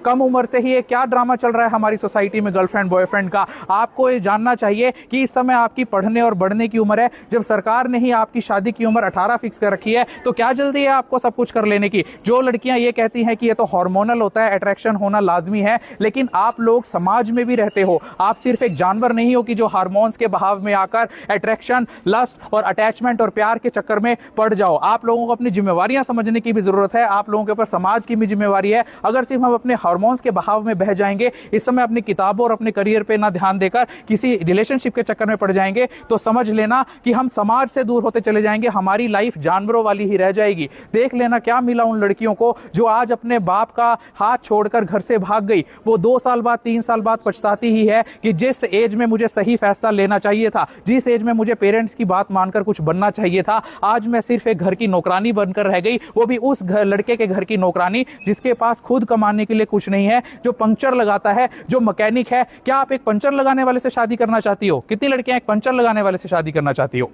कम उम्र से ही ये क्या ड्रामा चल रहा है हमारी सोसाइटी में गर्लफ्रेंड बॉयफ्रेंड का। आपको ये जानना चाहिए कि इस समय आपकी पढ़ने और बढ़ने की उम्र है। जब सरकार ने ही आपकी शादी की उम्र 18 फिक्स कर रखी है तो क्या जल्दी है आपको सब कुछ कर लेने की। जो लड़कियां ये कहती हैं कि ये तो हार्मोनल होता है, अट्रैक्शन होना लाजमी है, लेकिन आप लोग समाज में भी रहते हो। आप सिर्फ एक जानवर नहीं हो कि जो हार्मोन्स के बहाव में आकर अट्रैक्शन, लस्ट और अटैचमेंट और प्यार के चक्कर में पड़ जाओ। आप लोगों को अपनी जिम्मेवारियां समझने की भी जरूरत है। आप लोगों के ऊपर समाज की भी जिम्मेवारी है। अगर सिर्फ हम अपने हार्मोन्स के बहाव में बह जाएंगे, इस समय अपनी किताबों और अपने करियर पे ना ध्यान देकर किसी रिलेशनशिप के चक्कर में पड़ जाएंगे, तो समझ लेना कि हम समाज से दूर होते चले जाएंगे। हमारी लाइफ जानवरों वाली ही रह जाएगी। देख लेना क्या मिला उन लड़कियों को जो आज अपने बाप का हाथ छोड़कर घर से भाग गई। वो 2 साल बाद 3 साल बाद पछताती ही है कि जिस एज में मुझे सही फैसला लेना चाहिए था, जिस एज में मुझे पेरेंट्स की बात मानकर कुछ बनना चाहिए था, आज मैं सिर्फ एक घर की नौकरानी बनकर रह गई। वो भी उस लड़के के घर की नौकरानी जिसके पास खुद कमाने के लिए कुछ नहीं है, जो पंक्चर लगाता है, जो मैकेनिक है। क्या आप एक पंचर लगाने वाले से शादी करना चाहती हो? कितनी लड़कियां एक पंचर लगाने वाले से शादी करना चाहती हो?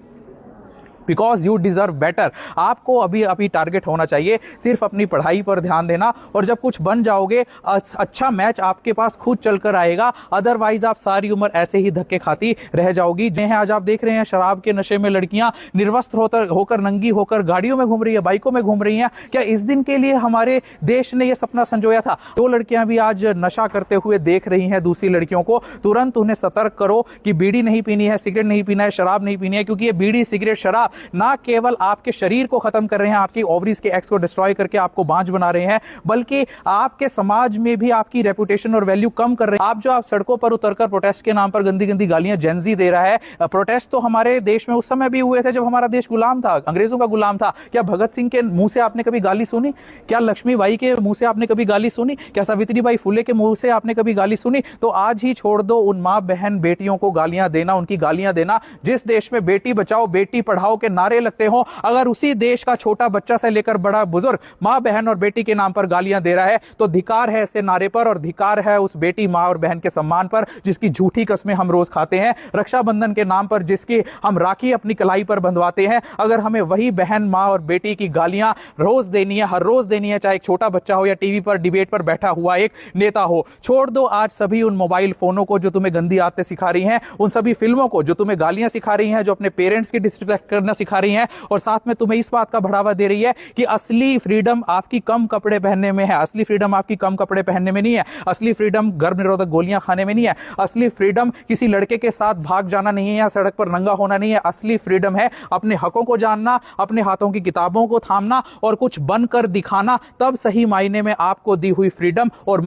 Because you deserve better. आपको अभी अभी टारगेट होना चाहिए सिर्फ अपनी पढ़ाई पर ध्यान देना, और जब कुछ बन जाओगे अच्छा मैच आपके पास खुद चलकर आएगा। अदरवाइज आप सारी उम्र ऐसे ही धक्के खाती रह जाओगी। जिन्हें आज आप देख रहे हैं शराब के नशे में लड़कियां निर्वस्त्र होकर नंगी होकर गाड़ियों में घूम रही है, बाइकों में घूम रही हैं। क्या इस दिन के लिए हमारे देश ने यह सपना संजोया था? जो लड़कियां भी आज नशा करते हुए देख रही हैं दूसरी लड़कियों को, तुरंत उन्हें सतर्क करो कि बीड़ी नहीं पीनी है, सिगरेट नहीं पीना है, शराब नहीं पीनी है। क्योंकि ये बीड़ी, सिगरेट, शराब ना केवल आपके शरीर को खत्म कर रहे हैं, आपकी ओवरीज के एक्स को डिस्ट्रॉय करके आपको बांझ बना रहे हैं, बल्कि आपके समाज में भी आपकी रेपुटेशन और वैल्यू कम कर रहे हैं। आप सड़कों पर उतरकर प्रोटेस्ट के नाम पर गंदी गंदी गालियां जेनजी दे रहा है। प्रोटेस्ट तो हमारे देश में उस समय भी हुए थे जब हमारा देश गुलाम था, अंग्रेजों का गुलाम था। क्या भगत सिंह के मुंह से आपने कभी गाली सुनी? क्या लक्ष्मीबाई के मुंह से आपने कभी गाली सुनी? क्या सावित्रीबाई फुले के मुंह से आपने कभी गाली सुनी? तो आज ही छोड़ दो उन मां बहन बेटियों को गालियां देना, उनकी गालियां देना। जिस देश में बेटी बचाओ बेटी पढ़ाओ के नारे लगते हो, अगर उसी देश का छोटा बच्चा से लेकर बड़ा बुजुर्ग मां बहन और बेटी के नाम पर गालियां दे रहा है, तो धिकार है ऐसे नारे पर, और धिकार है उस बेटी मां और बहन के सम्मान पर जिसकी झूठी कस्में हम रोज खाते हैं। रक्षाबंधन के नाम पर जिसकी हम राखी अपनी कलाई पर बंधवाते हैं, अगर हमें वही बहन मां और बेटी की गालियां रोज देनी है, हर रोज देनी है, चाहे एक छोटा बच्चा हो या टीवी पर डिबेट पर बैठा हुआ एक नेता हो। छोड़ दो आज सभी उन मोबाइल फोनों को जो तुम्हें गंदी आदतें सिखा रही हैं, उन सभी फिल्मों को जो तुम्हें गालियां सिखा रही हैं, जो अपने पेरेंट्स की डिसरिस्पेक्ट करना सिखा रही हैं, और साथ में तुम्हें इस बात का बढ़ावा दे रही है कि असली फ्रीडम आपकी कम कपड़े पहनने में है। असली फ्रीडम आपकी कम कपड़े पहनने में नहीं है। असली फ्रीडम गर्भ निरोधक गोलियां खाने में नहीं है। असली फ्रीडम किसी लड़के के साथ भाग जाना नहीं है या सड़क पर नंगा होना नहीं है। असली फ्रीडम है अपने हकों को जानना, अपने हाथों की किताबों को थामना और कुछ बनकर दिखाना। तब सही मायने में आपको दी हुई फ्रीडम और